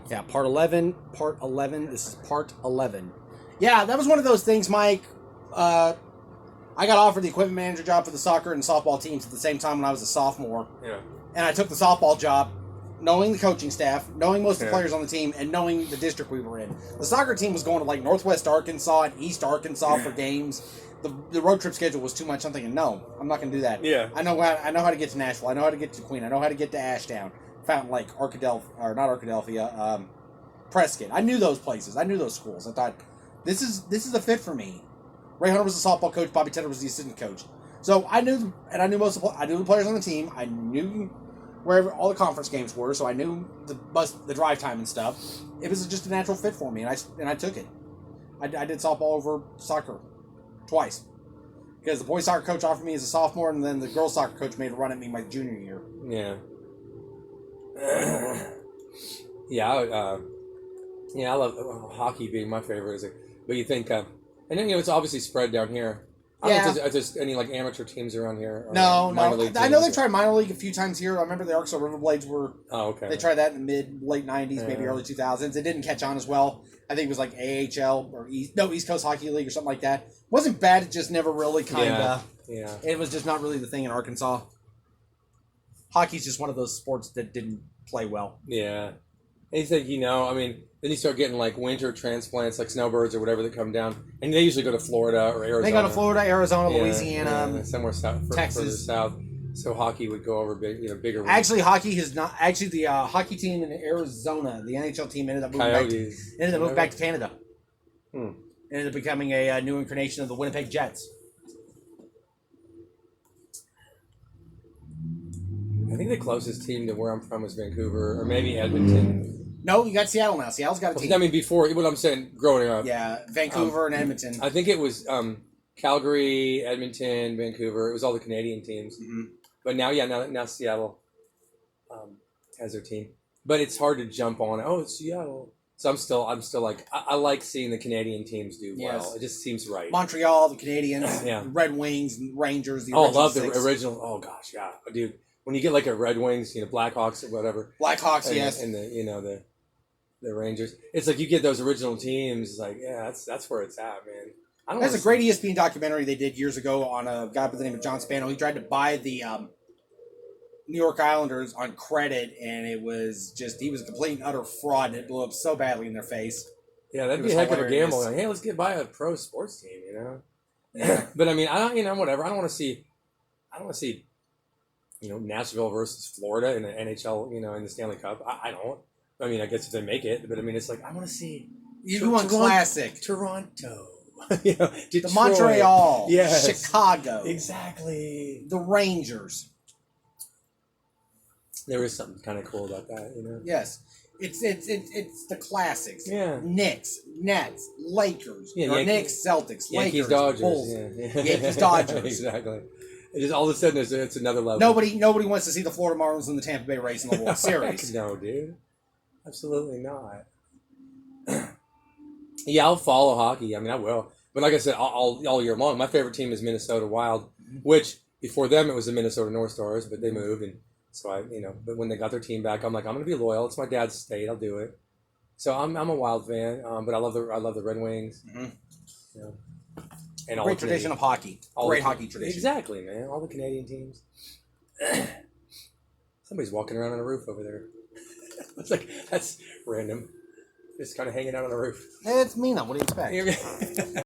Yeah, part 11. Part 11. This is part 11. Yeah, that was one of those things, Mike. I got offered the equipment manager job for the soccer and softball teams at the same time when I was a sophomore. Yeah. And I took the softball job, knowing the coaching staff, knowing most of the players on the team, and knowing the district we were in. The soccer team was going to like Northwest Arkansas and East Arkansas for games. The road trip schedule was too much. I'm thinking, no, I'm not going to do that. Yeah. I know how to get to Nashville. I know how to get to Queen. I know how to get to Ashdown, Fountain Lake, Prescott. I knew those places. I knew those schools. I thought, this is a fit for me. Ray Hunter was the softball coach. Bobby Tedder was the assistant coach. So I knew the players on the team. I knew wherever all the conference games were. So I knew the drive time and stuff. It was just a natural fit for me, and I took it. I did softball over soccer twice because the boys soccer coach offered me as a sophomore, and then the girls soccer coach made a run at me my junior year. Yeah. I love hockey being my favorite. But you think, and then it's obviously spread down here. I don't know if there's any like amateur teams around here. No. I know they tried minor league a few times here. I remember the Arkansas Riverblades were. Oh, okay. They tried that in the late '90s, maybe early 2000s. It didn't catch on as well. I think it was like AHL or East Coast Hockey League or something like that. Wasn't bad. It just never really kind of. Yeah. It was just not really the thing in Arkansas. Hockey's just one of those sports that didn't play well. Yeah. And you think, then you start getting like winter transplants, like snowbirds or whatever that come down, and they usually go to Florida or Arizona. They go to Florida, Arizona, Louisiana, somewhere south, Texas, further south. So hockey would go over bigger. Actually, hockey has not. Actually, the hockey team in Arizona, the NHL team, ended up moving back to Canada. Ended up becoming a new incarnation of the Winnipeg Jets. I think the closest team to where I'm from was Vancouver, or maybe Edmonton. No, you got Seattle now. Seattle's got a team. I mean, before, what I'm saying, growing up. Yeah, Vancouver and Edmonton. I think it was Calgary, Edmonton, Vancouver. It was all the Canadian teams. Mm-hmm. But now Seattle has their team. But it's hard to jump on. Oh, it's Seattle. So I'm still like, I like seeing the Canadian teams do well. It just seems right. Montreal, the Canadians, the Red Wings, and Rangers. I love the original. Oh gosh, yeah, dude. When you get like a Red Wings, Blackhawks or whatever. Blackhawks, yes. And the Rangers. It's like you get those original teams. It's like, yeah, that's where it's at, man. There's a great ESPN documentary they did years ago on a guy by the name of John Spano. He tried to buy the New York Islanders on credit, and he was a complete and utter fraud, and it blew up so badly in their face. Yeah, that'd be a heck of a gamble. Like, hey, let's get by a pro sports team, Yeah. But I mean, whatever. I don't want to see, Nashville versus Florida in the NHL, in the Stanley Cup. I don't. I mean, I guess if they make it, but I mean, it's like I want to see. You want classic Toronto, the Montreal, Chicago, exactly. The Rangers. There is something kind of cool about that, Yes, it's the classics. Yeah, Knicks, Nets, Lakers, Knicks, Celtics, Yankees, Lakers, Dodgers, Bulls, Yankees, Dodgers. Exactly. It just all of a sudden it's another level. Nobody wants to see the Florida Marlins and the Tampa Bay Rays in the World Series. No, dude. Absolutely not. Yeah, I'll follow hockey. I mean, I will. But like I said, all year long, my favorite team is Minnesota Wild, which before them it was the Minnesota North Stars, but they moved, and so But when they got their team back, I'm like, I'm gonna be loyal. It's my dad's state. I'll do it. So I'm a Wild fan, but I love the Red Wings. Mm-hmm. And great tradition of hockey. Great hockey tradition. Exactly, man. All the Canadian teams. Somebody's walking around on a roof over there. It's like, that's random. Just kind of hanging out on the roof. It's Mina. What do you expect?